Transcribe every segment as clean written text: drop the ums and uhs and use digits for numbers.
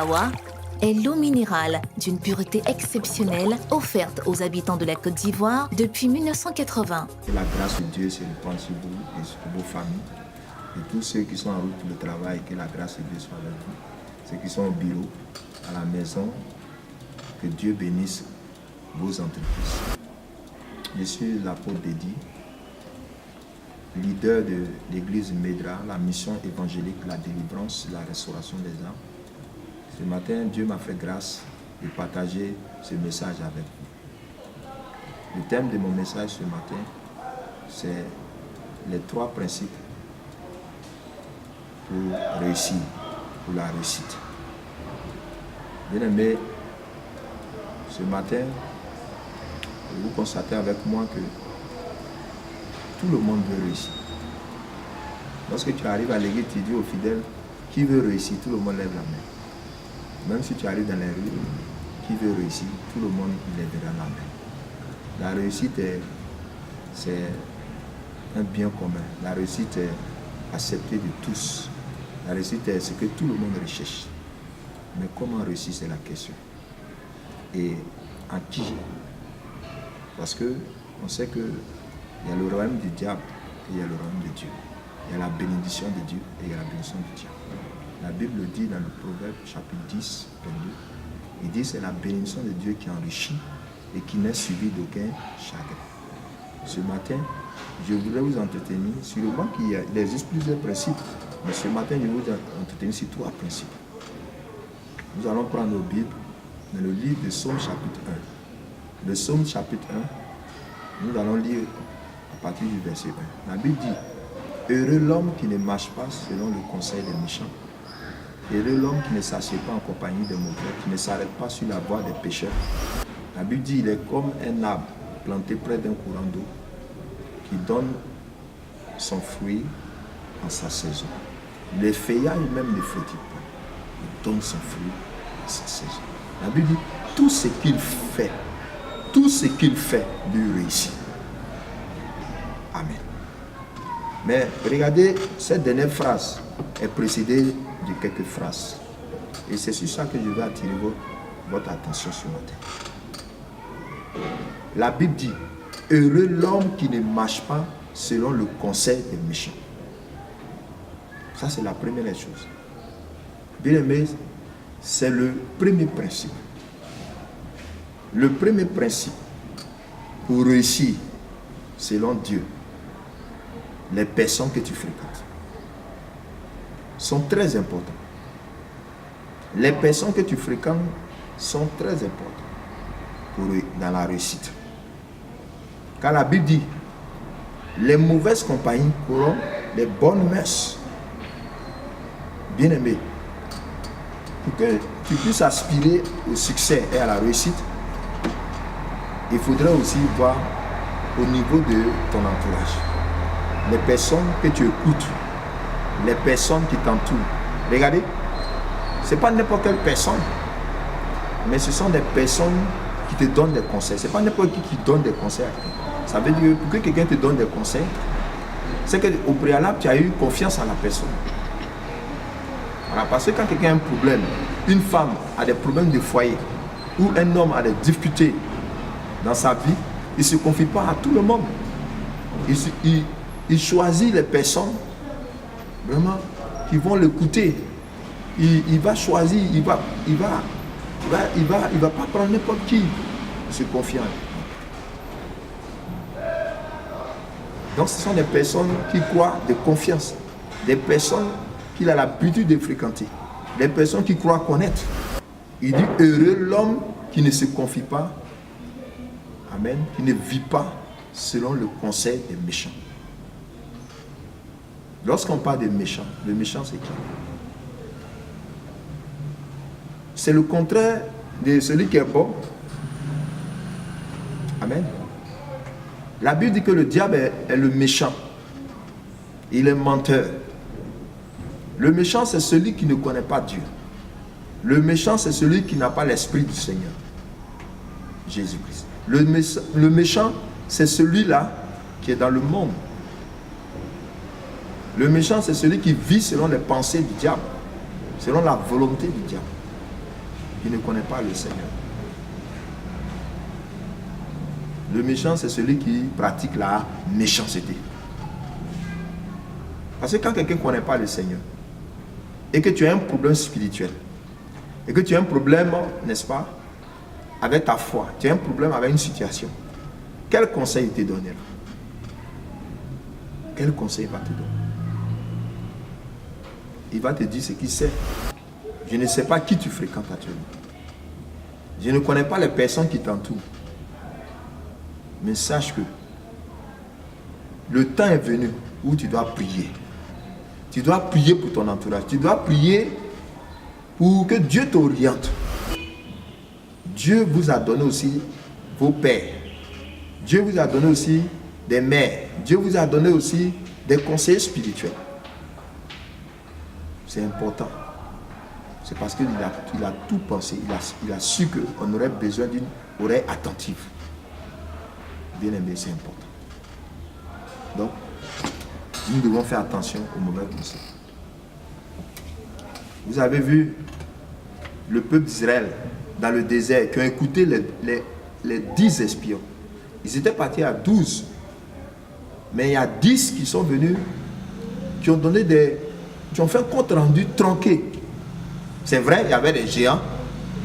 Awa est l'eau minérale d'une pureté exceptionnelle offerte aux habitants de la Côte d'Ivoire depuis 1980. Que la grâce de Dieu se répande sur vous et sur vos familles. Et tous ceux qui sont en route pour le travail, que la grâce de Dieu soit avec vous. Ceux qui sont au bureau, à la maison, que Dieu bénisse vos entreprises. Je suis l'apôtre Dédi, leader de l'église Médra, la mission évangélique, la délivrance, la restauration des âmes. Ce matin, Dieu m'a fait grâce de partager ce message avec vous. Le thème de mon message ce matin, c'est les 3 principes pour réussir, pour la réussite. Bien aimé, ce matin, vous constatez avec moi que tout le monde veut réussir. Lorsque tu arrives à l'église, tu dis aux fidèles, qui veut réussir? Tout le monde lève la main. Même si tu arrives dans les rues, qui veut réussir? Tout le monde lèvera la main. La réussite, c'est un bien commun. La réussite est acceptée de tous. La réussite est ce que tout le monde recherche. Mais comment réussir, c'est la question. Et en qui? Parce qu'on sait qu'il y a le royaume du diable et il y a le royaume de Dieu. Il y a la bénédiction de Dieu et il y a la bénédiction du diable. La Bible dit dans le Proverbe chapitre 10, 22, il dit c'est la bénédiction de Dieu qui enrichit et qui n'est suivie d'aucun chagrin. Ce matin, je voudrais vous entretenir sur le banc qu'il existe plusieurs principes, mais ce matin, je vais vous entretenir sur 3 principes. Nous allons prendre nos Bibles dans le livre de Psaume chapitre 1. Le Psaume chapitre 1, nous allons lire à partir du verset 1. La Bible dit, heureux l'homme qui ne marche pas selon le conseil des méchants. Heureux l'homme qui ne s'assied pas en compagnie des mauvais, qui ne s'arrête pas sur la voie des pécheurs. La Bible dit, il est comme un arbre planté près d'un courant d'eau qui donne son fruit en sa saison. Les feuillages même ne flétrit pas. Il donne son fruit en sa saison. La Bible dit, tout ce qu'il fait lui réussit. Amen. Mais regardez, cette dernière phrase est précédée de quelques phrases. Et c'est sur ça que je vais attirer votre attention ce matin. La Bible dit, heureux l'homme qui ne marche pas selon le conseil des méchants. Ça, c'est la première chose. Bien aimé, c'est le premier principe. Le premier principe pour réussir selon Dieu, les personnes que tu fréquentes sont très importantes. Les personnes que tu fréquentes sont très importantes dans la réussite. Car la Bible dit, les mauvaises compagnies corrompent les bonnes mœurs. Bien-aimé, pour que tu puisses aspirer au succès et à la réussite, il faudrait aussi voir au niveau de ton entourage. Les personnes que tu écoutes, les personnes qui t'entourent. Regardez, ce n'est pas n'importe quelle personne, mais ce sont des personnes qui te donnent des conseils. Ce n'est pas n'importe qui donne des conseils à quelqu'un. Ça veut dire que pour que quelqu'un te donne des conseils, c'est qu'au préalable, tu as eu confiance en la personne. Voilà, parce que quand quelqu'un a un problème, une femme a des problèmes de foyer, ou un homme a des difficultés dans sa vie, il ne se confie pas à tout le monde. Il choisit les personnes vraiment qui vont l'écouter. Il va choisir, il va pas prendre n'importe qui, se confiant. Donc ce sont des personnes qui croient de confiance, des personnes qu'il a l'habitude de fréquenter, des personnes qui croient connaître. Il dit heureux l'homme qui ne se confie pas, amen, qui ne vit pas selon le conseil des méchants. Lorsqu'on parle des méchants, le méchant c'est qui? C'est le contraire de celui qui est bon. Amen. La Bible dit que le diable est le méchant. Il est menteur. Le méchant, c'est celui qui ne connaît pas Dieu. Le méchant, c'est celui qui n'a pas l'esprit du Seigneur, Jésus-Christ. Le méchant, c'est celui-là qui est dans le monde. Le méchant, c'est celui qui vit selon les pensées du diable, selon la volonté du diable. qui ne connaît pas le Seigneur. Le méchant, c'est celui qui pratique la méchanceté. Parce que quand quelqu'un ne connaît pas le Seigneur, et que tu as un problème spirituel, et que tu as un problème, n'est-ce pas, avec ta foi, tu as un problème avec une situation, quel conseil il te donnera? Quel conseil il va te donner? Il va te dire ce qu'il sait. Je ne sais pas qui tu fréquentes actuellement. Je ne connais pas les personnes qui t'entourent. Mais sache que le temps est venu où tu dois prier. Tu dois prier pour ton entourage. Tu dois prier pour que Dieu t'oriente. Dieu vous a donné aussi vos pères. Dieu vous a donné aussi des mères. Dieu vous a donné aussi des conseillers spirituels. C'est important. C'est parce qu'il a tout pensé. Il a su qu'on aurait besoin d'une oreille attentive. Bien aimé, c'est important. Donc, nous devons faire attention au mauvais conseil. Vous avez vu le peuple d'Israël dans le désert qui ont écouté les 10 espions. Ils étaient partis à 12. Mais il y a 10 qui sont venus, qui ont fait un compte rendu tronqué. C'est vrai, il y avait des géants,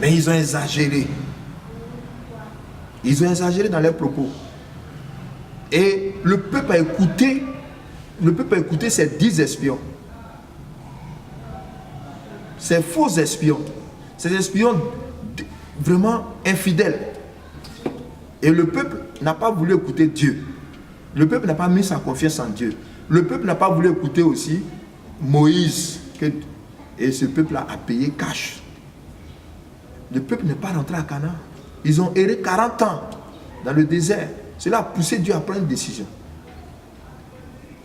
mais ils ont exagéré. Ils ont exagéré dans leurs propos. Et le peuple a écouté ces 10 espions. Ces faux espions. Ces espions vraiment infidèles. Et le peuple n'a pas voulu écouter Dieu. Le peuple n'a pas mis sa confiance en Dieu. Le peuple n'a pas voulu écouter aussi Moïse. Et ce peuple-là a payé cash. Le peuple n'est pas rentré à Canaan. Ils ont erré 40 ans dans le désert. Cela a poussé Dieu à prendre une décision.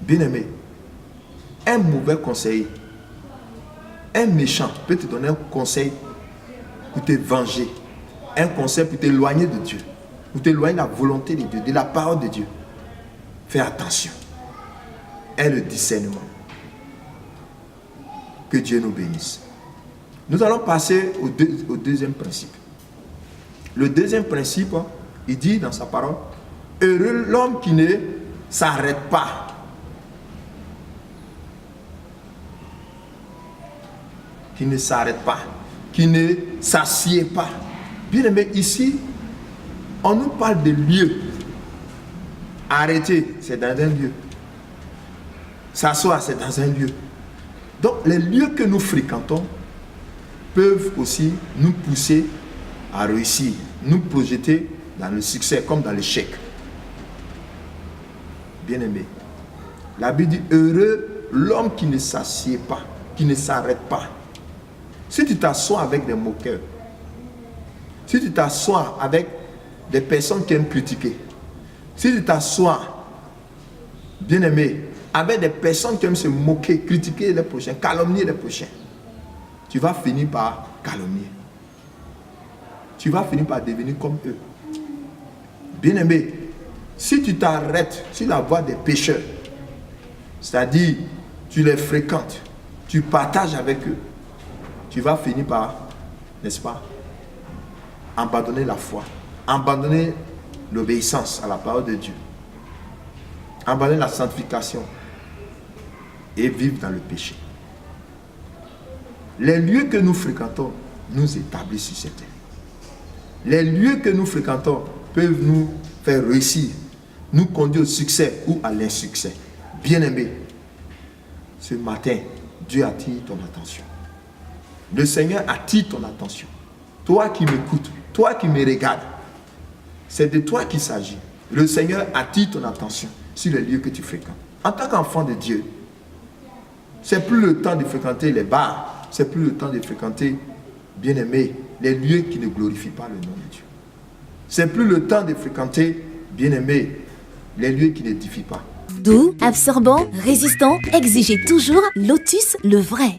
Bien-aimé, un mauvais conseiller, un méchant peut te donner un conseil pour te venger, un conseil pour t'éloigner de Dieu, pour t'éloigner de la volonté de Dieu, de la parole de Dieu. Fais attention. Et le discernement. Que Dieu nous bénisse. Nous allons passer au deuxième principe. Le deuxième principe, il dit dans sa parole, heureux l'homme qui ne s'arrête pas. Qui ne s'arrête pas. Qui ne s'assied pas. Bien aimé, ici, on nous parle de lieux. Arrêter, c'est dans un lieu. S'asseoir, c'est dans un lieu. Donc, les lieux que nous fréquentons peuvent aussi nous pousser à réussir, nous projeter dans le succès comme dans l'échec. Bien-aimé, la Bible dit heureux l'homme qui ne s'assied pas, qui ne s'arrête pas. Si tu t'assois avec des moqueurs, si tu t'assois avec des personnes qui aiment critiquer, si tu t'assois, bien-aimé, avec des personnes qui aiment se moquer, critiquer les prochains, calomnier les prochains, tu vas finir par calomnier. Tu vas finir par devenir comme eux. Bien-aimé, si tu t'arrêtes sur la voie des pécheurs, c'est-à-dire tu les fréquentes, tu partages avec eux, tu vas finir par, n'est-ce pas, abandonner la foi, abandonner l'obéissance à la parole de Dieu, abandonner la sanctification et vivre dans le péché. Les lieux que nous fréquentons nous établissent sur cette terre. Les lieux que nous fréquentons peuvent nous faire réussir, nous conduire au succès ou à l'insuccès. Bien-aimé, ce matin, Dieu attire ton attention. Le Seigneur attire ton attention. Toi qui m'écoutes, toi qui me regardes, c'est de toi qu'il s'agit. Le Seigneur attire ton attention sur les lieux que tu fréquentes. En tant qu'enfant de Dieu, c'est plus le temps de fréquenter les bars, c'est plus le temps de fréquenter, bien-aimé, les lieux qui ne glorifient pas le nom de Dieu. C'est plus le temps de fréquenter, bien-aimé, les lieux qui n'édifient pas. Doux, absorbant, résistant, exigez toujours Lotus le vrai.